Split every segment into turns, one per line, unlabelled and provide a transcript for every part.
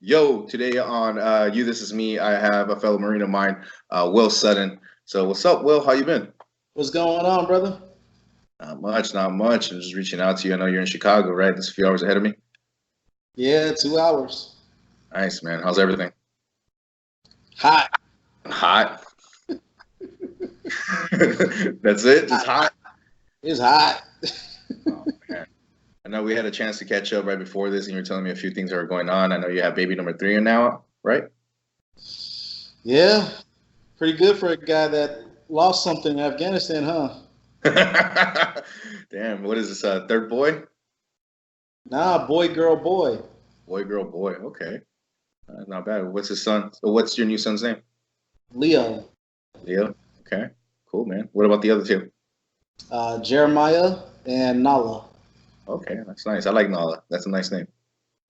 Yo, today on You This Is Me, I have a fellow Marine of mine, Will Sutton. So what's up, Will? How you been?
What's going on, brother?
Not much, not much. I'm just reaching out to you. I know you're in Chicago, right? That's a few hours ahead of me.
Yeah, 2 hours.
Nice, man. How's everything?
Hot.
Hot. That's it? Just hot?
It's hot.
Oh, man. I know we had a chance to catch up right before this, and you were telling me a few things that are going on. I know you have baby number three now, right?
Yeah, pretty good for a guy that lost something in Afghanistan, huh?
Damn, what is this? Third boy?
Nah, boy, girl, boy.
Boy, girl, boy. Okay. Not bad. What's his son? What's your new son's name?
Leo.
Leo. Okay. Cool, man. What about the other two?
Jeremiah and Nala.
Okay, that's nice. I like Nala. That's a nice name.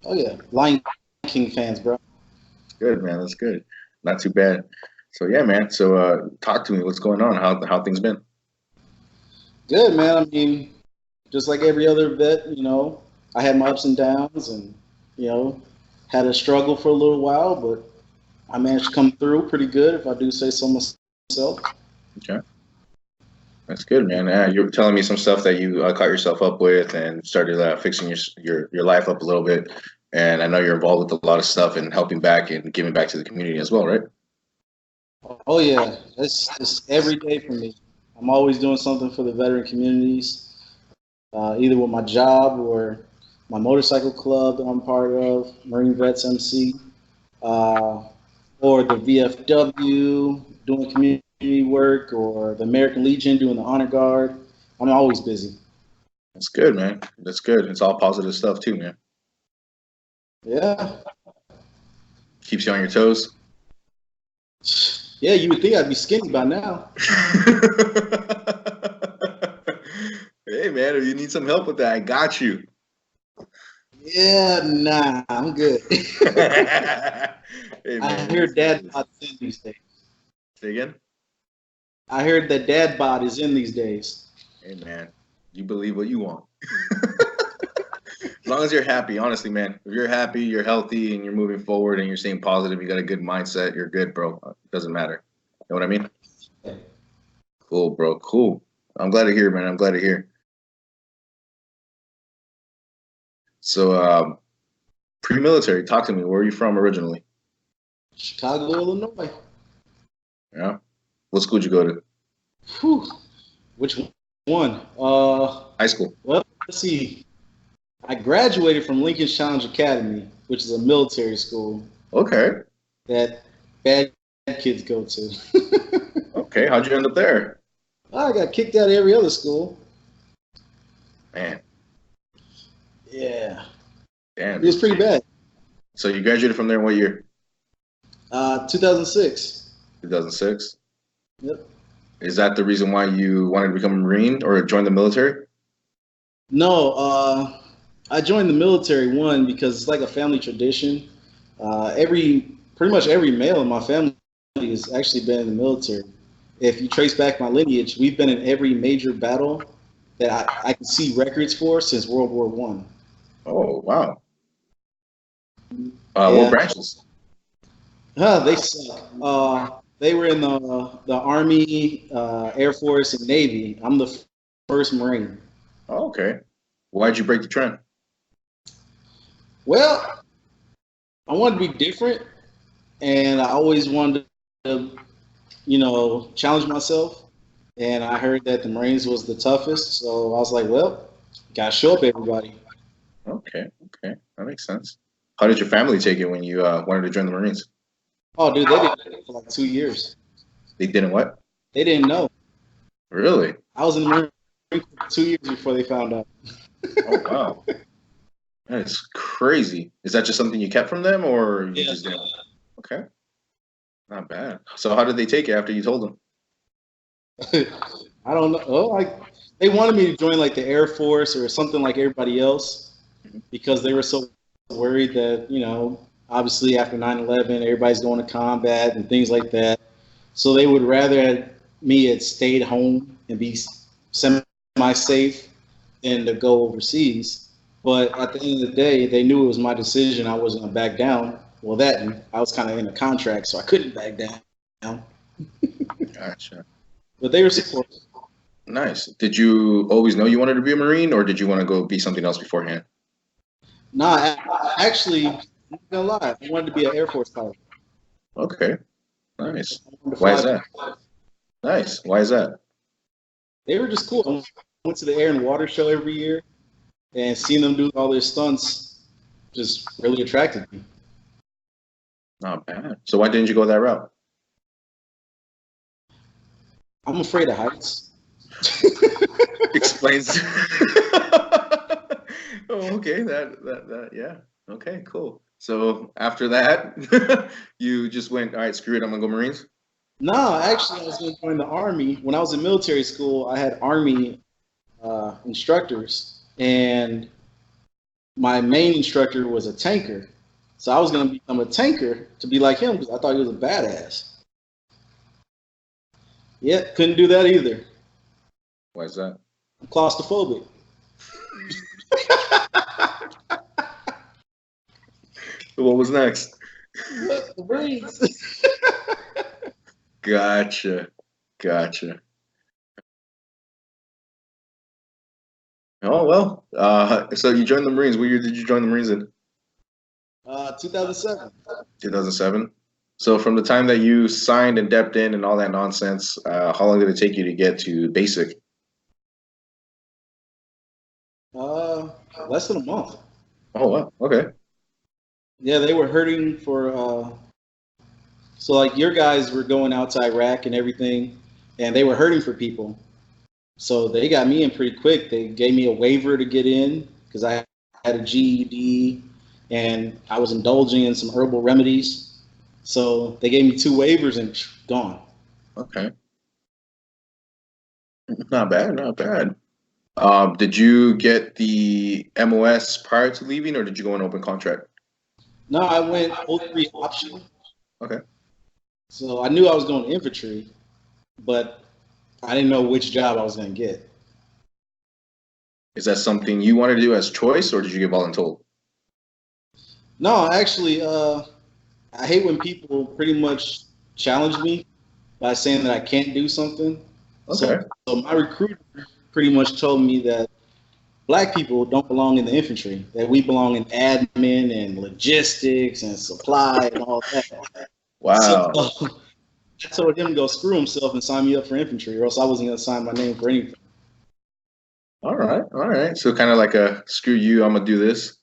Oh, yeah. Lion King fans, bro.
Good, man. That's good. Not too bad. So yeah, man. So talk to me. What's going on? How things been?
Good, man. I mean, just like every other vet, I had my ups and downs and, you know, had a struggle for a little while, but I managed to come through pretty good, if I do say so myself.
Okay, that's good, man. You were telling me some stuff that you caught yourself up with and started fixing your life up a little bit. And I know you're involved with a lot of stuff and helping back and giving back to the community as well, right?
Oh yeah, it's every day for me. I'm always doing something for the veteran communities, either with my job or my motorcycle club that I'm part of, Marine Vets MC, uh, or the VFW doing community work, or the American Legion doing the honor guard. I'm always busy.
That's good, man. That's good. It's all positive stuff too, man.
Yeah,
Keeps you on your toes.
yeah. You would think I'd be skinny by now.
Hey, man, if you need some help with that, I got you.
Yeah, nah, I'm good.
Hey,
I
man,
hear
it's
dad
good.
bods in these days.
Say again?
I heard that dad bod is in these days.
Hey, man, you believe what you want. As long as you're happy, honestly, man. If you're happy, you're healthy, and you're moving forward, and you're staying positive, you got a good mindset, you're good, bro. It doesn't matter. You know what I mean? Cool, bro. Cool. I'm glad to hear, man. I'm glad to hear. So, pre-military, talk to me. Where are you from originally?
Chicago, Illinois.
Yeah. What school did you go to?
Whew. Which one?
High school.
Well, let's see. I graduated from Lincoln Challenge Academy, which is a military school
Okay.
that bad kids go to.
Okay. How'd you end up there?
I got kicked out of every other school.
Man,
Yeah,
damn.
it was pretty bad.
So you graduated from there in what year?
2006.
2006.
Yep.
Is that the reason why you wanted to become a Marine or join the military?
No, I joined the military one because it's like a family tradition. Pretty much every male in my family has actually been in the military. If you trace back my lineage, we've been in every major battle that I can see records for since World War One.
Oh, wow. What
Yeah,
branches?
they suck. They were in the Army, Air Force, and Navy. I'm the first Marine.
Oh, okay. Why'd you break the trend?
Well, I wanted to be different, and I always wanted to, challenge myself. And I heard that the Marines was the toughest, so I was like, well, gotta show up, everybody.
Okay, okay. That makes sense. How did your family take it when you wanted to join the Marines?
Oh, dude, they didn't know for like 2 years.
They didn't what?
They didn't know.
Really?
I was in the Marine Corps for 2 years before they found out.
Oh, wow. That's crazy. Is that just something you kept from them or you
Yeah.
just didn't? Okay, not bad. So how did they take it after you told them?
I don't know. Oh, they wanted me to join like the Air Force or something like everybody else
Mhm.
because they were so worried that, obviously after 9/11, everybody's going to combat and things like that. So they would rather me had stayed home and be semi-safe than to go overseas. But at the end of the day, they knew it was my decision. I wasn't going to back down. Well, that and I was kind of in a contract, so I couldn't back down.
Gotcha.
But they were supportive.
Nice. Did you always know you wanted to be a Marine, or did you want to go be something else beforehand?
Nah, actually, I'm not gonna lie, I wanted to be an Air Force pilot.
Okay. Nice.
I wanted to
Why is
fly.
that? Nice. Why is that?
They were just cool. I went to the Air and Water Show every year, and seeing them do all their stunts just really attracted me.
Not bad. So why didn't you go that route?
I'm afraid of heights.
Explains. Oh, okay. That. Yeah. Okay. Cool. So after that, you just went, all right, screw it. I'm gonna go Marines.
No, actually, I was going to join the Army. When I was in military school, I had Army instructors, and my main instructor was a tanker. So I was going to become a tanker to be like him because I thought he was a badass. Yet, couldn't do that either.
Why is that?
I'm claustrophobic.
What was next?
The Marines.
Gotcha. Gotcha. Oh well. So you joined the Marines. What year did you join the Marines in?
2007.
2007. So from the time that you signed and depped in and all that nonsense, how long did it take you to get to basic?
Less than a month.
Oh wow. Okay.
Yeah, they were hurting for. So like your guys were going out to Iraq and everything, and they were hurting for people. So they got me in pretty quick. They gave me a waiver to get in because I had a GED and I was indulging in some herbal remedies. So they gave me 2 waivers and gone.
Okay. Not bad. Not bad. Did you get the MOS prior to leaving, or did you go on open contract?
No, I went 03 option.
Okay.
So I knew I was going to infantry, but I didn't know which job I was going to get.
Is that something you wanted to do as choice, or did you get voluntold?
No, actually, I hate when people pretty much challenge me by saying that I can't do something.
Okay.
So my recruiter pretty much told me that black people don't belong in the infantry, that we belong in admin and logistics and supply and all that.
Wow.
So I told him to go screw himself and sign me up for infantry, or else I wasn't going to sign my name for anything.
All right. All right. So kind of like a screw you, I'm gonna do this.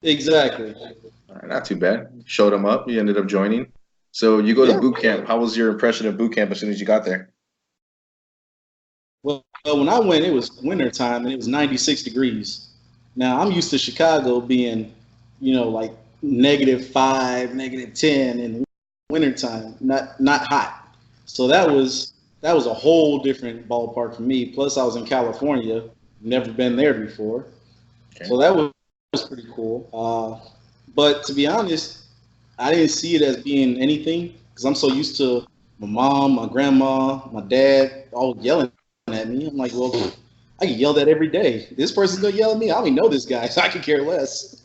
Exactly.
All right, not too bad. Showed them up. You ended up joining. So you go to
Yeah.
boot camp. How was your impression of boot camp as soon as you got there?
Well, when I went, it was winter time and it was 96 degrees. Now I'm used to Chicago being, like -5, -10 in wintertime, not hot. So that was a whole different ballpark for me. Plus, I was in California, never been there before,
Okay.
so that was pretty cool. But to be honest, I didn't see it as being anything because I'm so used to my mom, my grandma, my dad all yelling at me. I'm like, well, I get yelled at every day. This person's gonna yell at me. I don't even know this guy, so I could care less.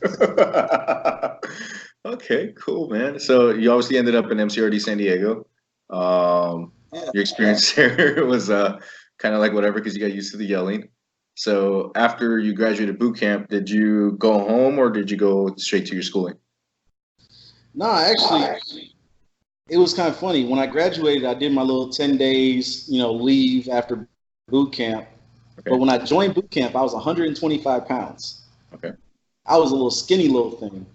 Okay, cool, man. So you obviously ended up in MCRD San Diego.
Yeah.
Your experience there was kind of like whatever because you got used to the yelling. So after you graduated boot camp, did you go home or did you go straight to your schooling?
No, actually, it was kind of funny. When I graduated, I did my little 10 days, leave after boot camp.
Okay.
But when I joined boot camp, I was 125 pounds.
Okay.
I was a little skinny little thing.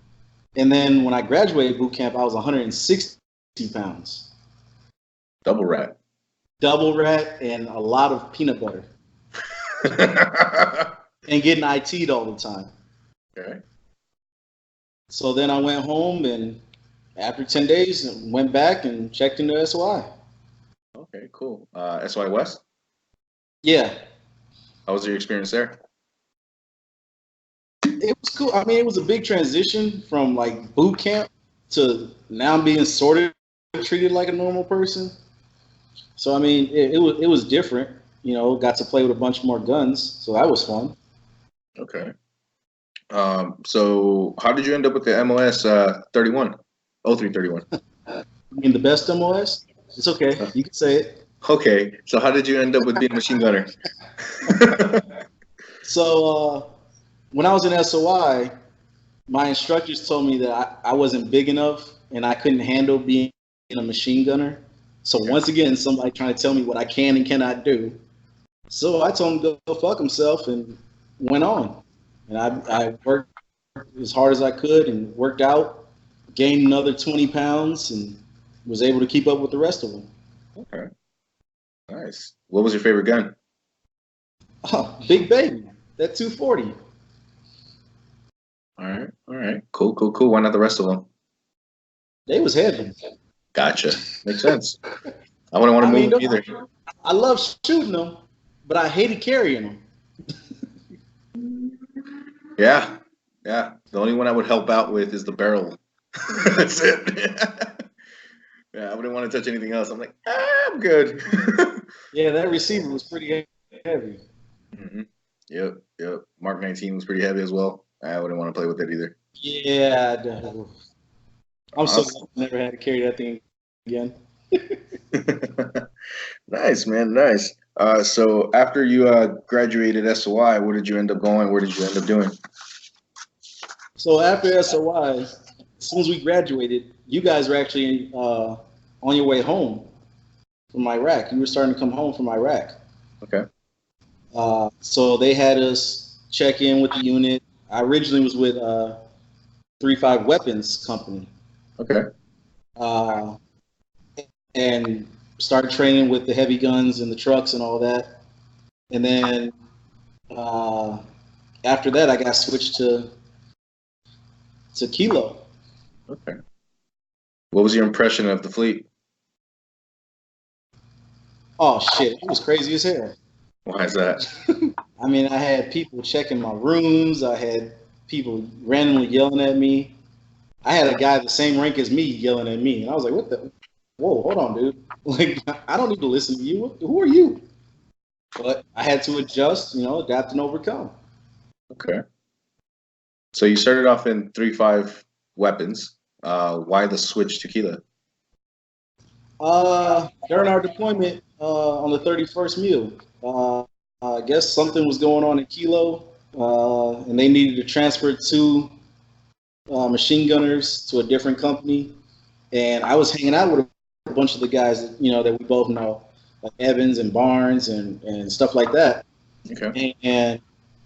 And then when I graduated boot camp, I was 160 pounds.
Double rat.
Double rat and a lot of peanut butter. And getting IT'd all the time.
Okay.
So then I went home and after 10 days, went back and checked into SY.
Okay, cool. SY West?
Yeah.
How was your experience there?
It was cool. I mean, it was a big transition from like boot camp to now being sort of treated like a normal person. So I mean, it was different. Got to play with a bunch more guns, so that was fun.
Okay. So how did you end up with the MOS 31? Oh, 331.
I mean, the best MOS? It's okay. You can say it.
Okay. So how did you end up with being a machine gunner?
So when I was in SOI, my instructors told me that I wasn't big enough and I couldn't handle being a machine gunner. So once again, somebody trying to tell me what I can and cannot do. So I told him to go fuck himself and went on. And I worked as hard as I could and worked out, gained another 20 pounds, and was able to keep up with the rest of them.
Okay. Nice. What was your favorite gun?
Oh, big baby, that 240.
All right. All right. Cool. Cool. Cool. Why not the rest of them?
They was heavy.
Gotcha. Makes sense. I wouldn't want to move them either.
I love shooting them, but I hated carrying them.
Yeah. Yeah. The only one I would help out with is the barrel. That's it. Yeah, I wouldn't want to touch anything else. I'm like, I'm good.
Yeah, that receiver was pretty heavy.
Mm-hmm. Yep. Yep. Mark 19 was pretty heavy as well. I wouldn't want to play with it either.
Yeah, I'm so glad I never had to carry that thing again.
Nice, man. Nice. So after you graduated SOI, where did you end up going? Where did you end up doing?
So after SOI, as soon as we graduated, you guys were actually on your way home from Iraq. You were starting to come home from Iraq.
Okay.
So they had us check in with the unit. I originally was with 35 Weapons Company.
Okay.
And started training with the heavy guns and the trucks and all that. And then after that, I got switched to Kilo.
Okay. What was your impression of the fleet?
Oh shit, it was crazy as hell.
Why is that?
I mean, I had people checking my rooms. I had people randomly yelling at me. I had a guy the same rank as me yelling at me, and I was like, "What the? Whoa, hold on, dude! Like, I don't need to listen to you. Who are you?" But I had to adjust, adapt and overcome.
Okay. So you started off in 3.5 Weapons. Why the switch to Kilo?
During our deployment on the 31st Mule, I guess something was going on in Kilo, and they needed to transfer two machine gunners to a different company. And I was hanging out with a bunch of the guys that we both know, like Evans and Barnes and stuff like that.
Okay.
And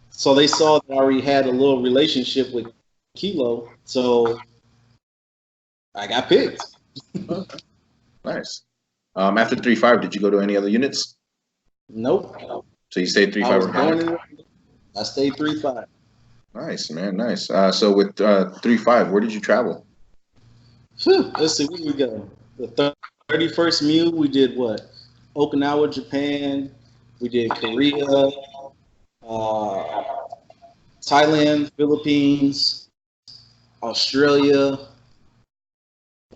so they saw that I already had a little relationship with Kilo, so I got picked.
Okay. Nice. After 3.5, did you go to any other units?
Nope.
So you stayed 3.5.
I stayed 3.5.
Nice, man. Nice. So with 3.5, where did you travel?
Let's see, where did we go? The 31st Mule, we did what? Okinawa, Japan. We did Korea, Thailand, Philippines, Australia,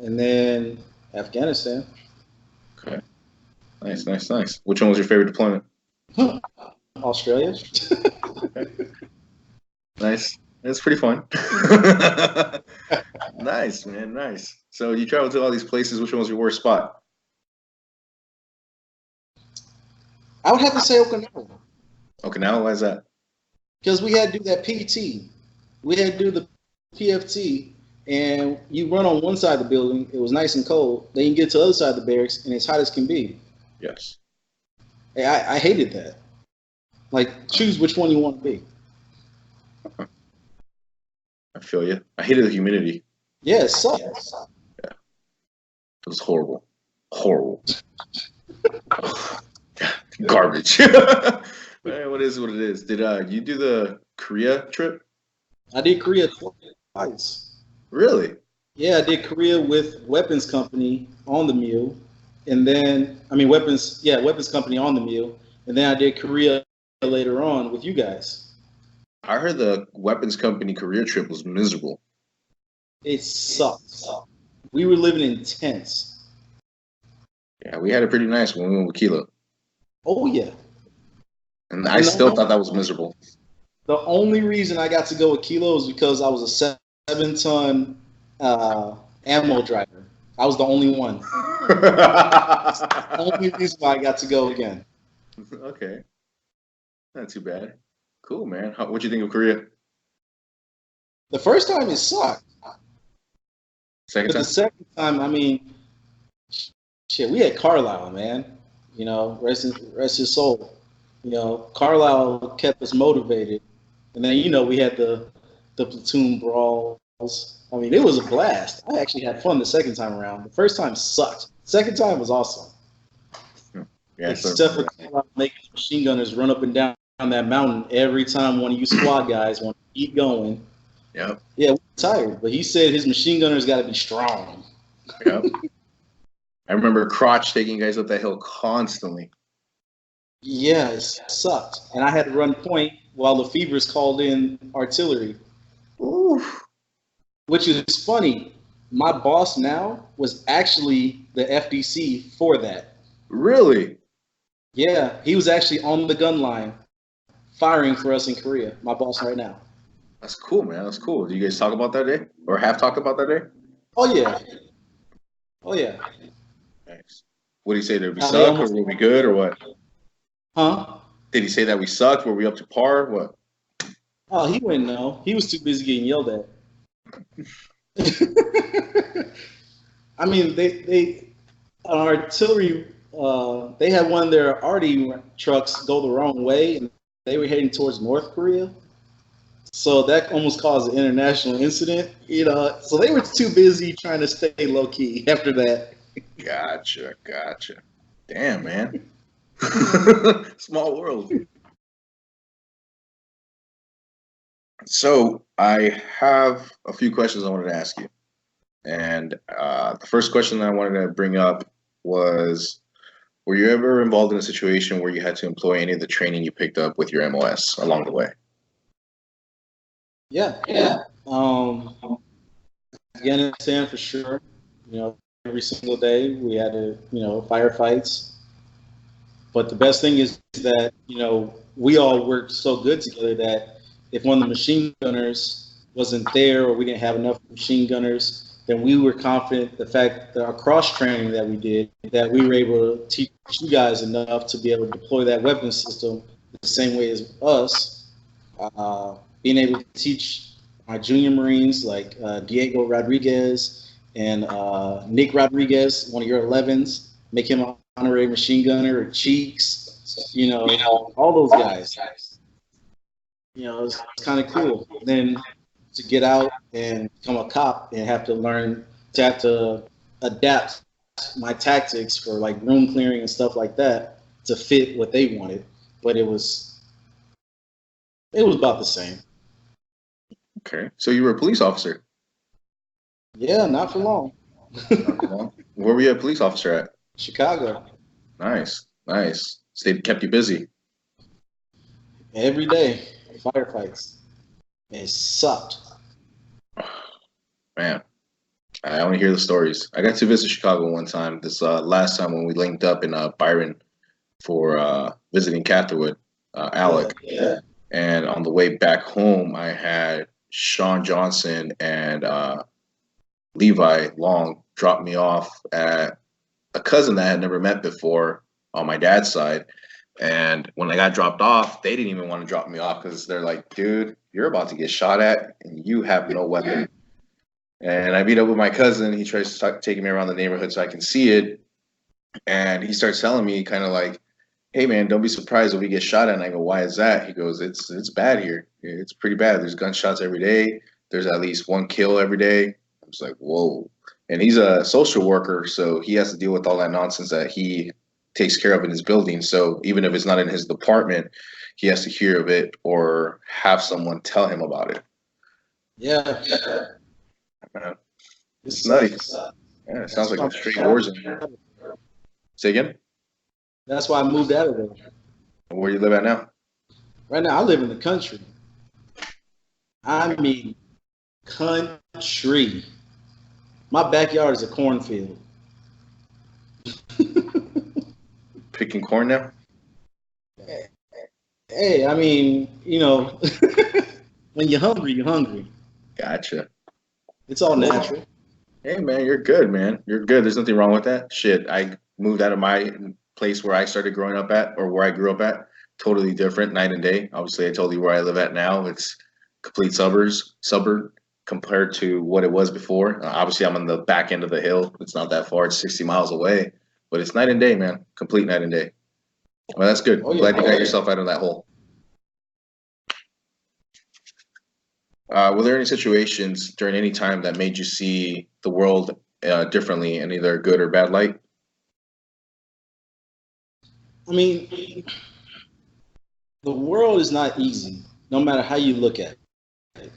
and then Afghanistan.
Okay. Nice, nice, nice. Which one was your favorite deployment?
Australia.
Nice. That's pretty fun. Nice, man. Nice. So you traveled to all these places. Which one was your worst spot?
I would have to say Okinawa.
Okinawa? Why is that?
Because we had to do that PT. We had to do the PFT, and you run on one side of the building, it was nice and cold. Then you get to the other side of the barracks, and it's hot as can be.
Yes.
Hey, I hated that. Like, choose which one you want to be.
I feel you. I hated the humidity.
Yeah, it sucks.
Yeah. It was horrible. Horrible. Garbage. Man, what is what it is? Did you do the Korea trip?
I did Korea twice.
Really?
Yeah, I did Korea with Weapons Company on the Mule, and then Weapons Company on the Mule, and then I did Korea later on with you guys.
I heard the Weapons Company Korea trip was miserable.
It sucked. We were living in tents.
Yeah, we had a pretty nice one when we went with Kilo.
Oh yeah.
And I still thought that was miserable.
The only reason I got to go with Kilo is because I was a 7-ton ammo driver. I was the only one. Only reason why I got to go again.
Okay, not too bad. Cool, man. What'd you think of Korea?
The first time it sucked,
Second
but the
time?
second time, I mean, shit, we had Carlisle, man. You know, rest his soul. You know, Carlisle kept us motivated, and then we had the platoon brawls. I mean, it was a blast. I actually had fun the second time around. The first time sucked. Second time was awesome,
Yeah, I still
except for
remember that.
Carlisle making machine gunners run up and down that mountain every time one of you squad guys want to keep going.
Yep,
Yeah, we're tired, but he said his machine gunners got to be strong.
yep. I remember Crotch taking guys up that hill constantly.
Yeah, it sucked. And I had to run point while the Fevers called in artillery,
Ooh,
which is funny. My boss now was actually the FDC for that.
really?
Yeah, he was actually on the gun line firing for us in Korea, my boss right now.
That's cool, man. That's cool. Do you guys talk about that day, or have talked about that day?
Oh, yeah. Oh, yeah.
Nice. What did he say? Did we
They
suck, or
almost,
were we good, or what?
huh?
Did he say that we sucked? Were we up to par? What?
Oh, he wouldn't know. He was too busy getting yelled at. I mean, they artillery. They had one of their arty trucks go the wrong way, and they were heading towards North Korea. So that almost caused an international incident. So they were too busy trying to stay low key after that.
Gotcha, gotcha. Damn, man. Small world. So I have a few questions I wanted to ask you. And the first question that I wanted to bring up was, were you ever involved in a situation where you had to employ any of the training you picked up with your MOS along the way?
Yeah, yeah. Afghanistan for sure. Every single day we had to, firefights. But the best thing is that, we all worked so good together that if one of the machine gunners wasn't there or we didn't have enough machine gunners, then we were confident the fact that our cross training that we did, that we were able to teach you guys enough to be able to deploy that weapon system the same way as us. Being able to teach my junior Marines like Diego Rodriguez and Nick Rodriguez, one of your 11s, make him an honorary machine gunner, or Cheeks, all those guys. It's kind of cool. Then to get out and become a cop and have to adapt my tactics for like room clearing and stuff like that to fit what they wanted. But it was about the same.
Okay. So you were a police officer.
Yeah, not for long.
Where were you a police officer at?
Chicago,
Nice, nice. Stayed kept you busy.
every day, firefights. It sucked.
Man, I want to hear the stories. I got to visit Chicago one time. This last time when we linked up in Byron for visiting Catherwood,
Yeah,
Alec.
yeah.
And on the way back home, I had Sean Johnson and Levi Long drop me off at a cousin that I had never met before on my dad's side. And when I got dropped off, they didn't even want to drop me off because they're like, dude, you're about to get shot at and you have no weapon. And I meet up with my cousin. He tries to start taking me around the neighborhood so I can see it. And he starts telling me kind of like, hey, man, don't be surprised if we get shot at. And I go, why is that? He goes, it's bad here. It's pretty bad. There's gunshots every day. There's at least one kill every day. I was like, whoa. And he's a social worker, so he has to deal with all that nonsense that he takes care of in his building. So even if it's not in his department, he has to hear of it or have someone tell him about it.
Yeah.
It's nutty. Yeah, it sounds like a straight war zone. Say again?
That's why I moved out of there.
Where do you live at now?
Right now, I live in the country. I mean, country. My backyard is a cornfield.
Picking corn now?
Hey, I mean, when you're hungry, you're hungry.
Gotcha.
It's all natural.
Hey man, you're good, man. You're good. There's nothing wrong with that. Shit, I moved out of my place where I started growing up at, or where I grew up at. Totally different, night and day. Obviously, I told you where I live at now. It's complete suburb compared to what it was before. Obviously, I'm on the back end of the hill. It's not that far. It's 60 miles away, but it's night and day, man. Complete night and day. Well, that's good.
Oh
I'm
yeah.
glad you got yourself out of that hole. Were there any situations during any time that made you see the world differently in either a good or bad light?
I mean, the world is not easy, no matter how you look at it.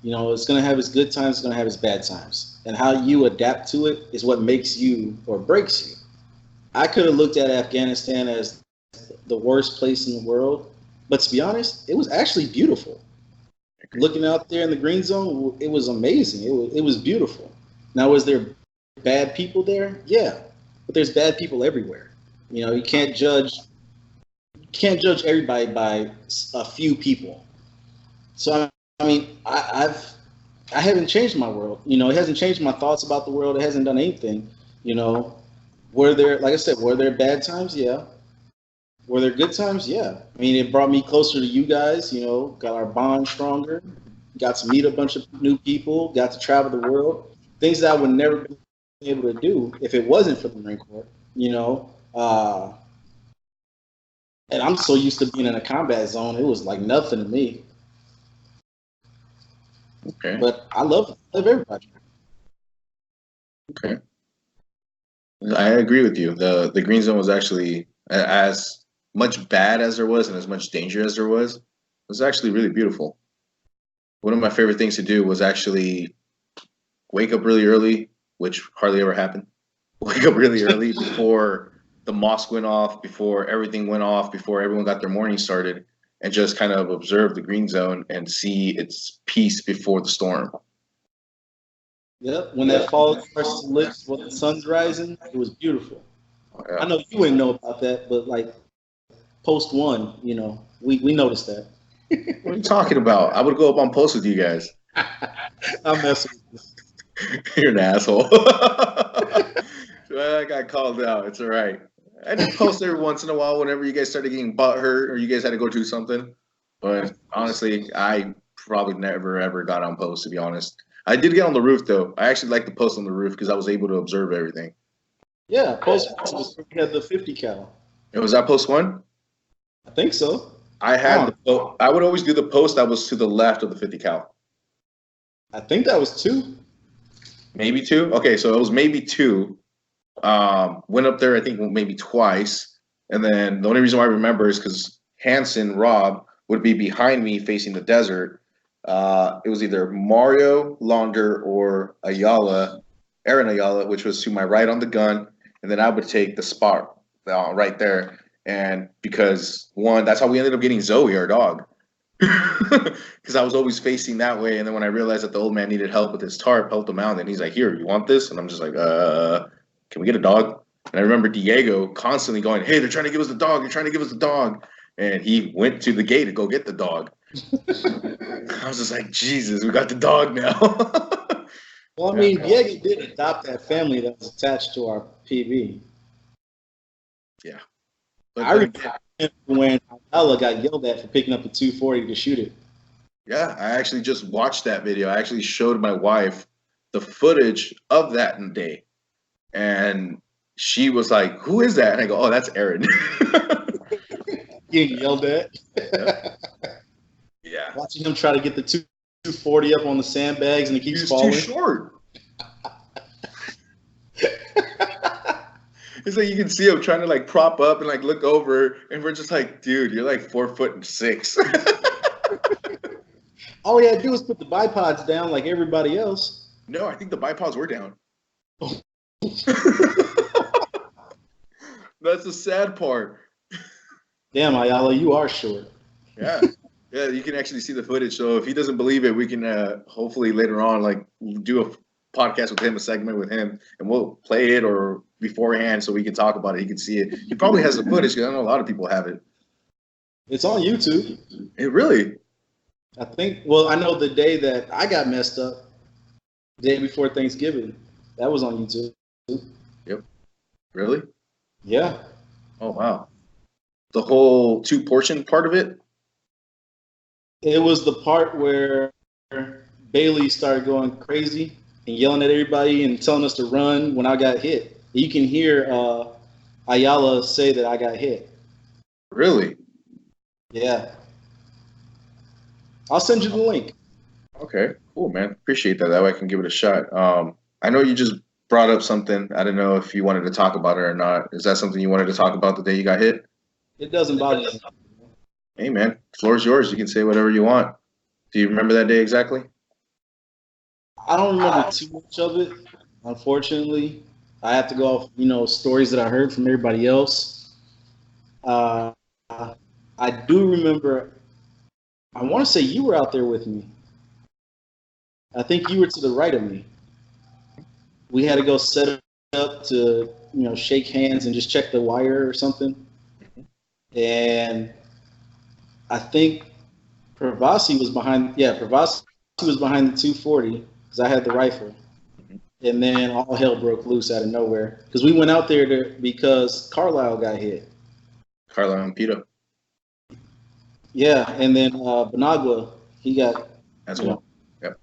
You know, it's going to have its good times, it's going to have its bad times. And how you adapt to it is what makes you or breaks you. I could have looked at Afghanistan as the worst place in the world, but to be honest, it was actually beautiful. Looking out there in the green zone, it was amazing. It was beautiful. Now, was there bad people there? Yeah, but there's bad people everywhere. You know, you can't judge everybody by a few people. So I mean, I haven't changed my world. You know, it hasn't changed my thoughts about the world. It hasn't done anything. You know, were there, like I said, were there bad times? Yeah. Were there good times? Yeah. I mean, it brought me closer to you guys. You know, got our bond stronger. Got to meet a bunch of new people. Got to travel the world. Things that I would never be able to do if it wasn't for the Marine Corps. You know, and I'm so used to being in a combat zone, it was like nothing to me.
Okay.
But I love everybody.
Okay. I agree with you. The green zone was actually as much bad as there was and as much danger as there was. It was actually really beautiful. One of my favorite things to do was actually wake up really early, which hardly ever happened. Wake up really early before the mosque went off, before everything went off, before everyone got their morning started, and just kind of observe the green zone and see its peace before the storm.
Yep. When that fog starts to lift, when the sun's rising, it was beautiful. I
Yeah.
know you wouldn't know about that, but like post one, you know, we noticed that.
What are you talking about? I would go up on post with you guys.
I'm messing with
You're an asshole. Well, I got called out. It's all right. I did post every once in a while whenever you guys started getting butt hurt or you guys had to go do something. But honestly, I probably never ever got on post to be honest. I did get on the roof though. I actually like to post on the roof because I was able to observe everything.
Yeah, post one was where we had the 50 cal.
And was that post one?
I think so.
I
I
had
don't.
the I would always do the post that was to the left of the 50 cal.
I think that was two.
Maybe two. Okay, so it was maybe two. Went up there, I think maybe twice, and then the only reason why I remember is because Hanson Rob would be behind me facing the desert. It was either Mario Launder or Ayala, Aaron Ayala, which was to my right on the gun, and then I would take the spot right there. And because one, that's how we ended up getting Zoe, our dog, because I was always facing that way. And then when I realized that the old man needed help with his tarp, helped him out. And he's like, "Here, you want this?" And I'm just like, can we get a dog?" And I remember Diego constantly going, "Hey, they're trying to give us the dog. They're trying to give us the dog." And he went to the gate to go get the dog. I was just like, Jesus, we got the dog now.
Well, I
Yeah.
mean, Diego did adopt that family that was attached to our PV.
Yeah.
I remember when Ayala got yelled at for picking up a 240 to shoot it.
Yeah, I actually just watched that video. I actually showed my wife the footage of that day. And she was like, "Who is that?" And I go, "Oh, that's Aaron."
Getting yelled at.
Yeah. Yeah.
Watching him try to get the 240 up on the sandbags and it keeps
He's
falling.
too short. It's like you can see him trying to like prop up and like look over, and we're just like, "Dude, you're like 4'6".
All he had to do was put the bipods down like everybody else.
No, I think the bipods were down. That's the sad part.
Damn, Ayala, you are short.
Yeah. Yeah, you can actually see the footage. So if he doesn't believe it, we can hopefully later on like do a podcast with him, a segment with him, and we'll play it or beforehand so we can talk about it. He can see it. He probably has the footage because I know a lot of people have it.
It's on YouTube.
It really?
I think, well, I know the day that I got messed up, the day before Thanksgiving, That was on YouTube.
Yep. Really?
Yeah.
Oh wow. The whole 2 portion part of it?
It was the part where Bailey started going crazy and yelling at everybody and telling us to run when I got hit. You can hear Ayala say that I got hit.
Really?
Yeah. I'll send you the link.
Okay. Cool, man. Appreciate that. That way I can give it a shot. I know you just brought up something. I didn't know if you wanted to talk about it or not. Is that something you wanted to talk about the day you got hit?
It doesn't bother me.
Hey, man. Floor's yours. You can say whatever you want. Do you remember that day exactly?
I don't remember too much of it, unfortunately. I have to go off, stories that I heard from everybody else. Uh, I do remember. I want to say you were out there with me. I think you were to the right of me. We had to go set up to, shake hands and just check the wire or something. And I think Pravasi was behind. Yeah, Pravasi was behind the 240 because I had the rifle. And then all hell broke loose out of nowhere because we went out there because Carlisle got hit.
Carla and Pito
Yeah, and then Benagua, he got
as well. Yep.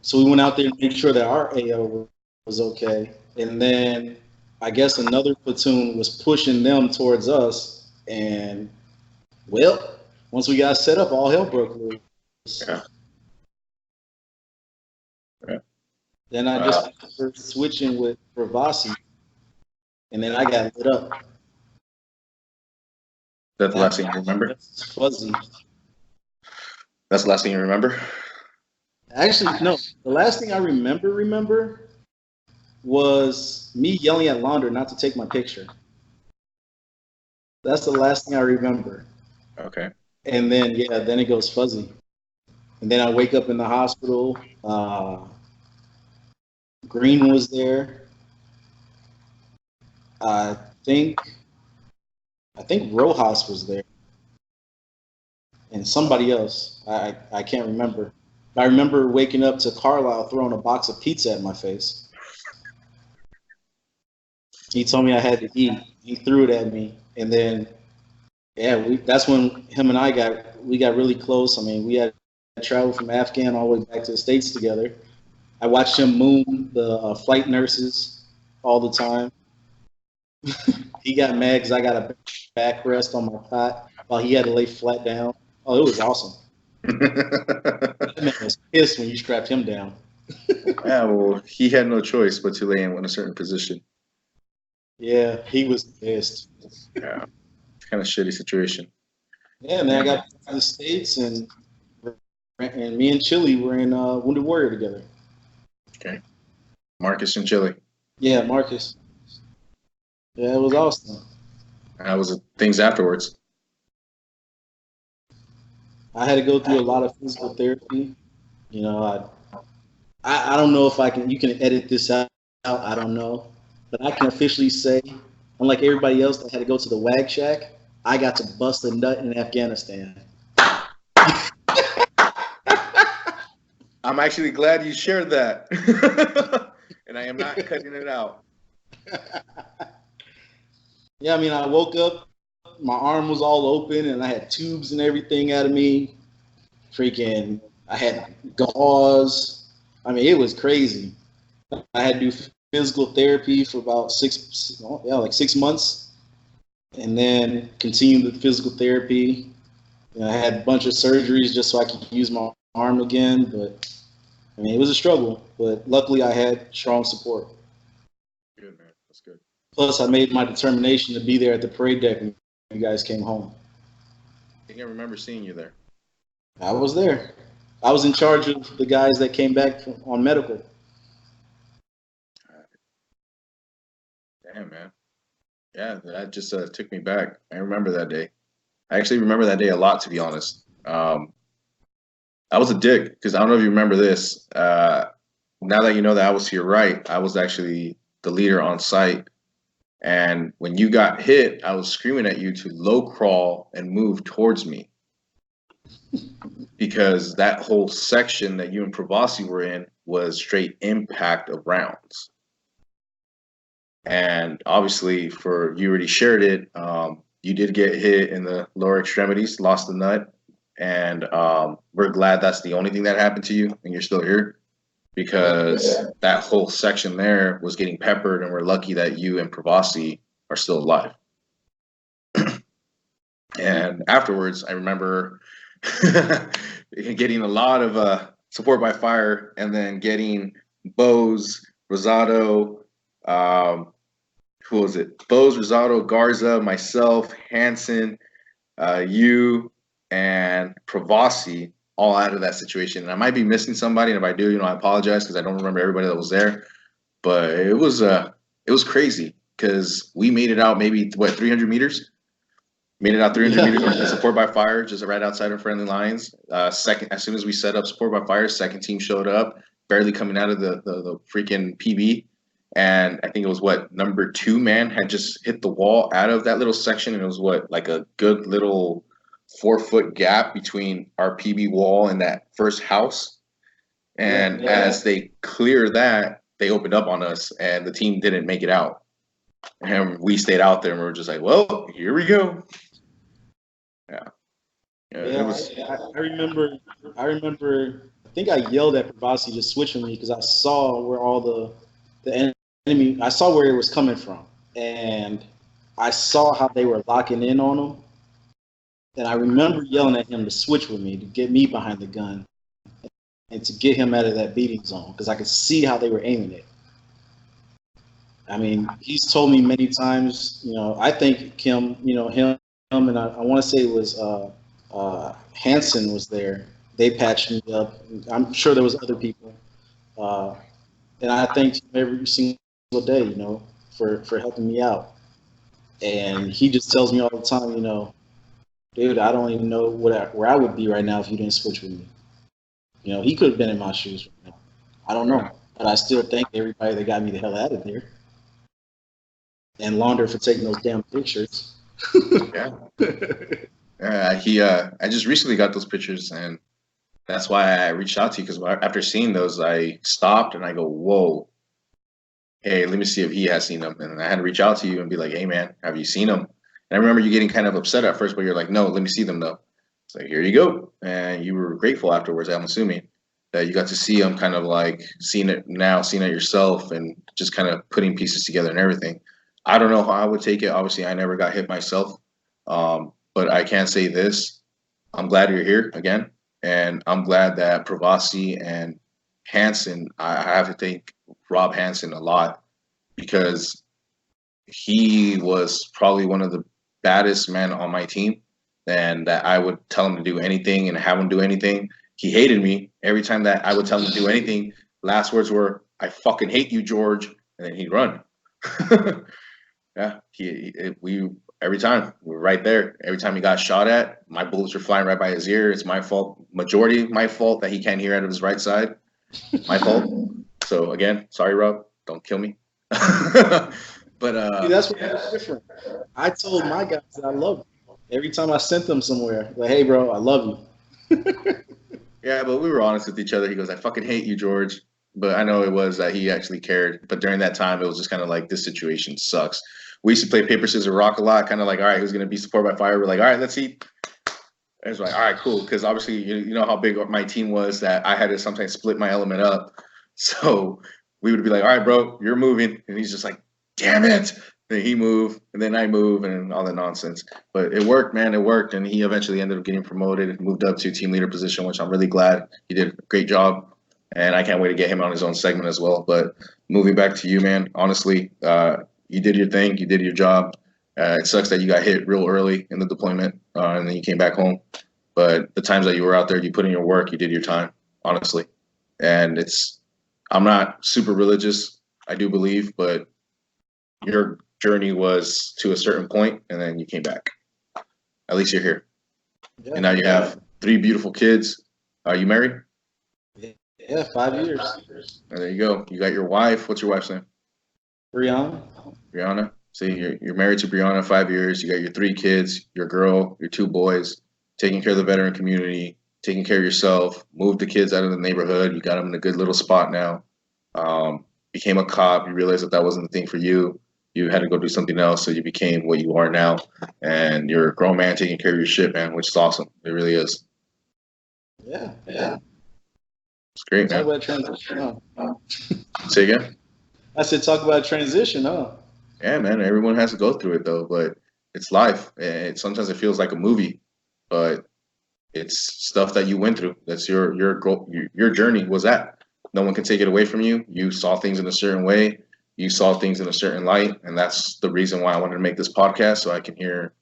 So we went out there to make sure that our AO was okay. And then I guess another platoon was pushing them towards us. And, well, once we got set up, all hell broke loose.
Yeah. Yeah.
Then I just started switching with Pravasi, and then I got lit up.
That's the last thing you remember?
It's fuzzy.
That's the last thing you remember?
Actually, no. The last thing I remember was me yelling at Launder not to take my picture. That's the last thing I remember.
Okay.
And then, then it goes fuzzy. And then I wake up in the hospital. Green was there. I think Rojas was there. And somebody else. I can't remember. I remember waking up to Carlisle throwing a box of pizza at my face. He told me I had to eat. He threw it at me, and then, that's when him and I got really close. I mean, we had traveled from Afghan all the way back to the States together. I watched him moon the flight nurses all the time. He got mad because I got a backrest on my cot while he had to lay flat down. Oh, it was awesome. That man was pissed when you strapped him down.
Yeah, well, he had no choice but to lay in a certain position.
Yeah, he was pissed.
Yeah, it's kind of shitty situation.
Yeah, and then I got to the States, and me and Chili were in Wounded Warrior together.
Okay. Marcus and Chili.
Yeah, Marcus. Yeah, it was awesome.
How was it? Things afterwards?
I had to go through a lot of physical therapy. I don't know if you can edit this out. I don't know. But I can officially say, unlike everybody else that had to go to the WAG shack, I got to bust a nut in Afghanistan.
I'm actually glad you shared that. And I am not cutting it out.
Yeah, I mean, I woke up, my arm was all open, and I had tubes and everything out of me. Freaking, I had gauze. I mean, it was crazy. I had to do physical therapy for about 6 months, and then continued with physical therapy. I had a bunch of surgeries just so I could use my arm again, but I mean, it was a struggle. But luckily, I had strong support.
Good, man. That's good.
Plus, I made my determination to be there at the parade deck when you guys came home.
I think I remember seeing you there.
I was there. I was in charge of the guys that came back on medical.
Damn, man. Yeah, that just took me back. I remember that day. I actually remember that day a lot, to be honest. I was a dick because I don't know if you remember this. Now that you know that I was to your right, I was actually the leader on site. And when you got hit, I was screaming at you to low crawl and move towards me. because that whole section that you and Pravasi were in was straight impact of rounds. And obviously, for you already shared it, you did get hit in the lower extremities, lost the nut, and we're glad that's the only thing that happened to you, and you're still here, because that whole section there was getting peppered, and we're lucky that you and Pravasi are still alive. And afterwards, I remember getting a lot of support by fire, and then getting Bose, Rosado, who was it? Bose, Rosado, Garza, myself, Hansen, you, and Pravasi all out of that situation. And I might be missing somebody, and if I do, I apologize because I don't remember everybody that was there. But it was crazy because we made it out maybe 300 meters. Made it out 300 meters with support by fire, just right outside of friendly lines. Second, as soon as we set up support by fire, second team showed up, barely coming out of the freaking PB. And I think it was number 2 man had just hit the wall out of that little section. And it was like a good little 4-foot gap between our PB wall and that first house. And as they clear that, they opened up on us, and the team didn't make it out. And we stayed out there, and we were just like, well, here we go.
I remember. I think I yelled at Pravasi to switch with me because I saw where all the enemy. I saw where it was coming from, and I saw how they were locking in on him. And I remember yelling at him to switch with me, to get me behind the gun, and to get him out of that beating zone because I could see how they were aiming it. I mean, he's told me many times. I think him. And I want to say it was Hansen was there. They patched me up. I'm sure there was other people. And I thank him every single day, for helping me out. And he just tells me all the time, dude, I don't even know where I would be right now if you didn't switch with me. He could have been in my shoes right now. I don't know. But I still thank everybody that got me the hell out of there. And Launder for taking those damn pictures.
I just recently got those pictures, and that's why I reached out to you, because after seeing those, I stopped and I go, whoa, hey, let me see if he has seen them. And I had to reach out to you and be like, hey man, have you seen them? And I remember you getting kind of upset at first, but you're like, no, let me see them though. It's like, here you go. And you were grateful afterwards, I'm assuming, that you got to see them, kind of like seeing it yourself, and just kind of putting pieces together and everything. I don't know how I would take it. Obviously, I never got hit myself. But I can say this. I'm glad you're here again. And I'm glad that Pravasi and Hansen, I have to thank Rob Hansen a lot, because he was probably one of the baddest men on my team, and that I would tell him to do anything and have him do anything. He hated me. Every time that I would tell him to do anything, last words were, I fucking hate you, George. And then he'd run. Every time we were right there. Every time he got shot at, my bullets were flying right by his ear. It's my fault. Majority my fault that he can't hear out of his right side. My fault. So again, sorry, Rob. Don't kill me. But
see, that's what was different. I told my guys that I love them. Every time I sent them somewhere, like, hey, bro, I love you.
Yeah, but we were honest with each other. He goes, I fucking hate you, George. But I know it was that he actually cared. But during that time, it was just kind of like, this situation sucks. We used to play paper, scissors, rock a lot, kind of like, all right, who's going to be support by fire? We're like, all right, let's see. And it's like, all right, cool. Because obviously, you know how big my team was, that I had to sometimes split my element up. So we would be like, all right, bro, you're moving. And he's just like, damn it. Then he moved, and then I move, and all that nonsense. But it worked, man. It worked. And he eventually ended up getting promoted and moved up to team leader position, which I'm really glad. He did a great job. And I can't wait to get him on his own segment as well. But moving back to you, man, honestly, you did your thing. You did your job. It sucks that you got hit real early in the deployment, and then you came back home. But the times that you were out there, you put in your work, you did your time, honestly. And I'm not super religious, I do believe, but your journey was to a certain point, and then you came back. At least you're here. Yeah, and now you have 3 beautiful kids. Are you married?
Yeah, 5 years.
And there you go. You got your wife. What's your wife's name?
Brianna.
So you're married to Brianna 5 years. You got your 3 kids, your girl, your 2 boys, taking care of the veteran community, taking care of yourself, moved the kids out of the neighborhood. You got them in a good little spot now. Became a cop. You realized that that wasn't the thing for you. You had to go do something else, so you became what you are now. And you're a grown man taking care of your shit, man, which is awesome. It really is.
Yeah, yeah.
It's great,
Talk
man.
about transition, huh?
Say again?
I said talk about transition, huh?
Yeah, man. Everyone has to go through it, though. But it's life. And sometimes it feels like a movie, but it's stuff that you went through. That's your journey was that. No one can take it away from you. You saw things in a certain way. You saw things in a certain light, and that's the reason why I wanted to make this podcast so I can hear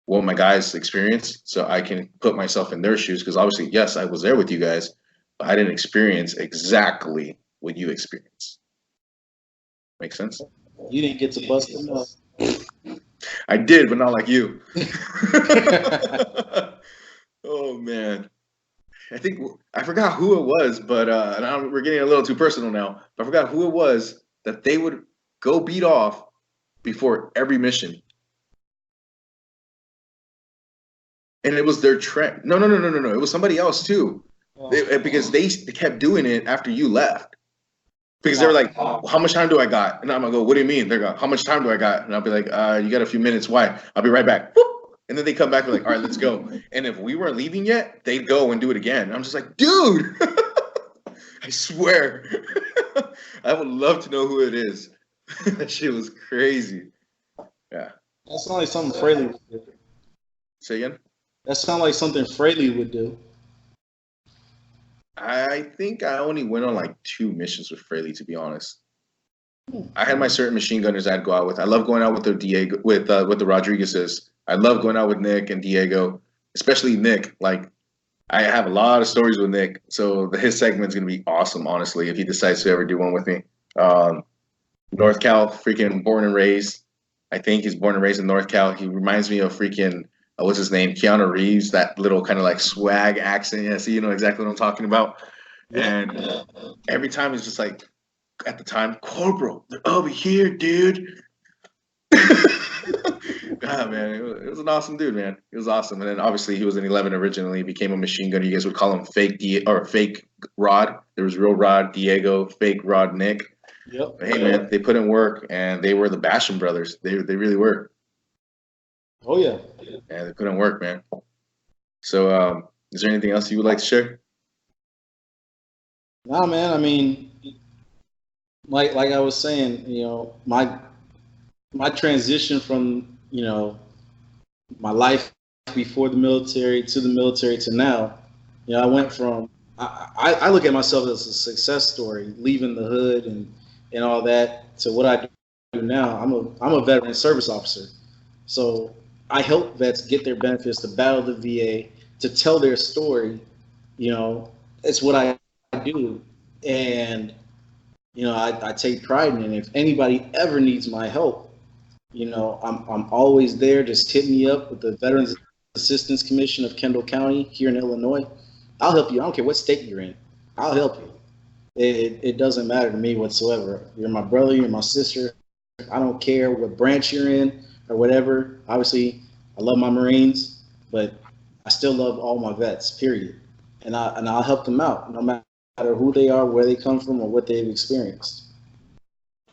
what my guys experienced, so I can put myself in their shoes. Because obviously, yes, I was there with you guys, but I didn't experience exactly what you experienced. Make sense?
You didn't get to bust them up.
I did, but not like you. Oh man. I forgot who it was, but we're getting a little too personal now. But I forgot who it was that they would go beat off before every mission, and it was their trend. No. It was somebody else too, because they kept doing it after you left. Because they were like, "How much time do I got?" And I'm gonna go, "What do you mean?" They're going, "How much time do I got?" And I'll be like, "You got a few minutes. Why?" I'll be right back. Whoop! And then they come back and like, "All right, let's go." And if we weren't leaving yet, they'd go and do it again. And I'm just like, dude, I swear. I would love to know who it is. That shit was crazy. Yeah.
That sounds like something Fraley would do.
Say again?
That sounds like something Fraley would do.
I think I only went on like 2 missions with Fraley, to be honest. I had my certain machine gunners I'd go out with. I love going out with the Diego, with the Rodriguez's. I love going out with Nick and Diego, especially Nick. Like, I have a lot of stories with Nick, so his segment's gonna be awesome. Honestly, if he decides to ever do one with me, North Cal, freaking born and raised. I think he's born and raised in North Cal. He reminds me of freaking what's his name, Keanu Reeves. That little kind of like swag accent. Yeah, so you know exactly what I'm talking about. And every time he's just like, at the time, Corporal, they're over here, dude. Ah, man, it was an awesome dude, man. It was awesome. And then obviously he was an 11 originally, became a machine gunner. You guys would call him fake Rod. There was real Rod Diego, fake Rod Nick.
Yep.
But hey, man, they put in work, and they were the Basham brothers. They really were.
Oh yeah.
Yeah, they put in work, man. So, is there anything else you would like to share?
Nah, man. I mean, like I was saying, you know, my transition from, you know, my life before the military to now, you know, I went from I look at myself as a success story, leaving the hood and all that, to what I do now. I'm a veteran service officer, so I help vets get their benefits, to battle the VA, to tell their story. You know, it's what I do, and you know, I take pride in it. If anybody ever needs my help, you know, I'm always there. Just hit me up with the Veterans Assistance Commission of Kendall County here in Illinois. I'll help you. I don't care what state you're in. I'll help you. It doesn't matter to me whatsoever. You're my brother. You're my sister. I don't care what branch you're in or whatever. Obviously, I love my Marines, but I still love all my vets, period. And I'll help them out, no matter who they are, where they come from, or what they've experienced.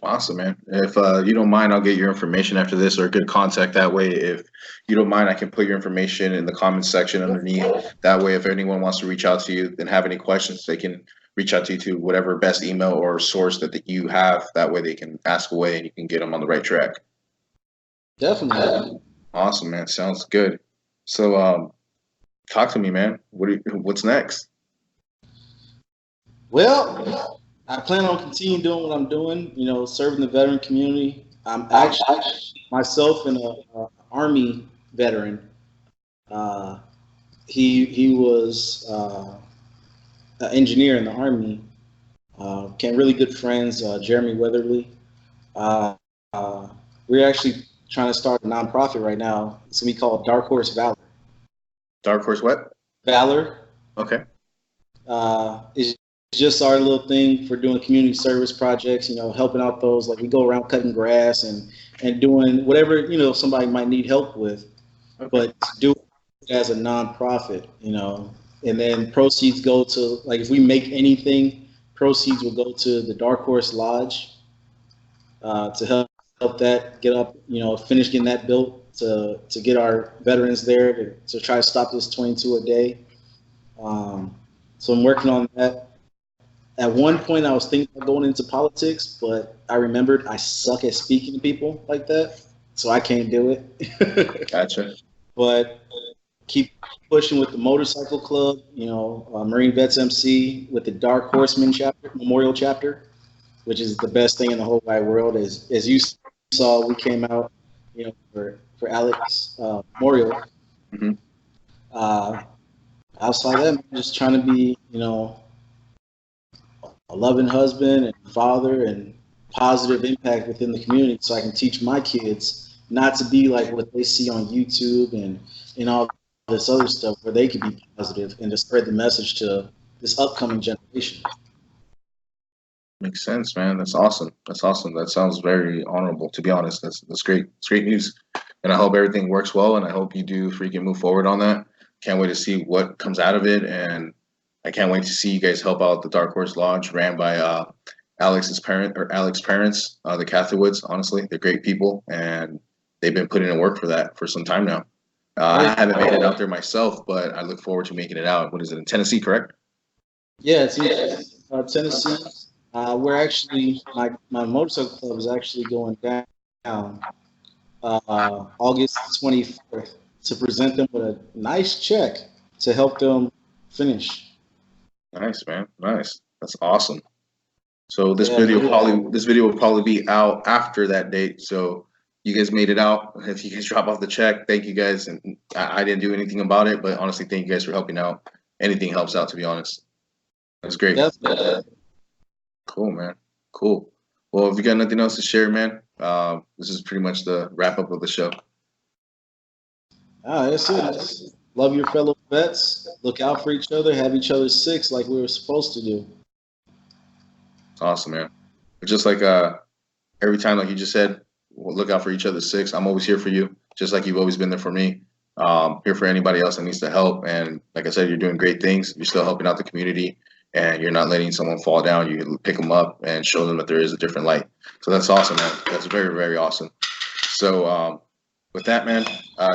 Awesome, man. If you don't mind, I'll get your information after this, or good contact that way. If you don't mind, I can put your information in the comments section underneath. That way, if anyone wants to reach out to you and have any questions, they can reach out to you to whatever best email or source that you have. That way they can ask away and you can get them on the right track.
Definitely.
Awesome, man. Sounds good. So, talk to me, man. What's next?
Well, I plan on continuing doing what I'm doing, you know, serving the veteran community. I'm actually myself an Army veteran. He was an engineer in the Army. Became really good friends, Jeremy Weatherly. We're actually trying to start a nonprofit right now. It's going to be called Dark Horse Valor.
Dark Horse what?
Valor.
Okay.
It's just our little thing for doing community service projects, you know, helping out those, like we go around cutting grass and doing whatever, you know, somebody might need help with, but to do it as a nonprofit, you know, and then proceeds go to, like, if we make anything, proceeds will go to the Dark Horse Lodge to help that get up, finish getting that built to get our veterans there to try to stop this 22 a day. So I'm working on that. At one point, I was thinking about going into politics, but I remembered I suck at speaking to people like that, so I can't do it.
Gotcha.
But keep pushing with the motorcycle club, Marine Vets MC with the Dark Horseman chapter, Memorial chapter, which is the best thing in the whole wide world. As you saw, we came out, for Alex Memorial.
Mm-hmm.
Outside that, I'm just trying to be, a loving husband and father and positive impact within the community, so I can teach my kids not to be like what they see on YouTube and all this other stuff, where they could be positive and to spread the message to this upcoming generation.
Makes sense, man. That's awesome. That's awesome. That sounds very honorable, to be honest. That's great. It's great news. And I hope everything works well, and I hope you do freaking move forward on that. Can't wait to see what comes out of it, and I can't wait to see you guys help out the Dark Horse Lodge, ran by Alex's parents, the Catholics. Honestly, they're great people, and they've been putting in work for that for some time now. I haven't made it out there myself, but I look forward to making it out. What is it, in Tennessee, correct?
Yeah, it's in Tennessee. We're actually, my motorcycle club is actually going down August 24th to present them with a nice check to help them finish.
Nice, man. Nice. That's awesome. So this video will probably be out after that date. So you guys made it out. If you guys drop off the check, thank you guys. And I didn't do anything about it, but honestly, thank you guys for helping out. Anything helps out, to be honest. That's great. Cool, man. Cool. Well, if you got nothing else to share, man, this is pretty much the wrap up of the show.
That's it. Love your fellow vets. Look out for each other. Have each other's six like we were supposed to do.
Awesome, man. Just like every time, like you just said, we'll look out for each other's six. I'm always here for you, just like you've always been there for me. Here for anybody else that needs to help. And like I said, you're doing great things. You're still helping out the community, and you're not letting someone fall down. You pick them up and show them that there is a different light. So that's awesome, man. That's very, very awesome. So with that, man,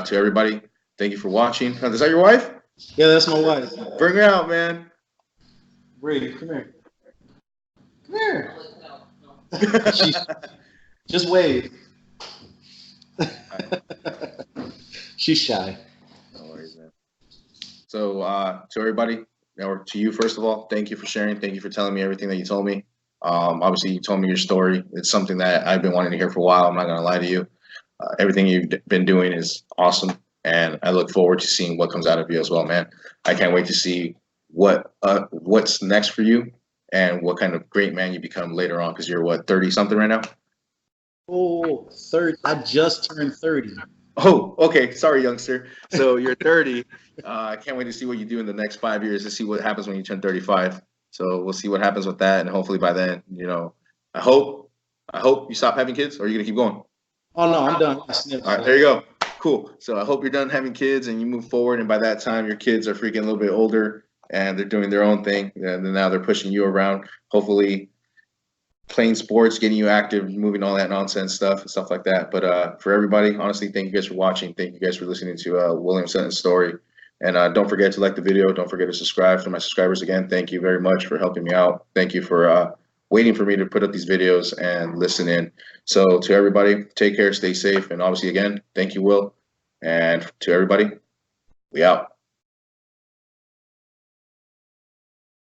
to everybody, thank you for watching. Is that your wife?
Yeah, that's my wife.
Bring her out, man.
Brady, come here. Come here. Just wave. She's shy.
No worries, man. So to everybody, or to you first of all, thank you for sharing. Thank you for telling me everything that you told me. Obviously, you told me your story. It's something that I've been wanting to hear for a while. I'm not going to lie to you. Everything you've been doing is awesome, and I look forward to seeing what comes out of you as well, man. I can't wait to see what's next for you and what kind of great man you become later on, because you're, what, 30-something right now?
Oh, 30. I just turned 30.
Oh, okay. Sorry, youngster. So you're 30. I can't wait to see what you do in the next 5 years, to see what happens when you turn 35. So we'll see what happens with that, and hopefully by then, I hope you stop having kids, or are you gonna keep going?
Oh no, I'm done.
All right, there you go. Cool. So I hope you're done having kids and you move forward, and by that time your kids are freaking a little bit older and they're doing their own thing, and then now they're pushing you around, hopefully playing sports, getting you active, moving all that nonsense stuff and stuff like that. But for everybody, honestly, thank you guys for watching. Thank you guys for listening to William Sutton's story. And don't forget to like the video. Don't forget to subscribe. For my subscribers, again, thank you very much for helping me out. Thank you for waiting for me to put up these videos and listen in. So to everybody, take care, stay safe, and obviously, again, thank you, Will. And to everybody, we out.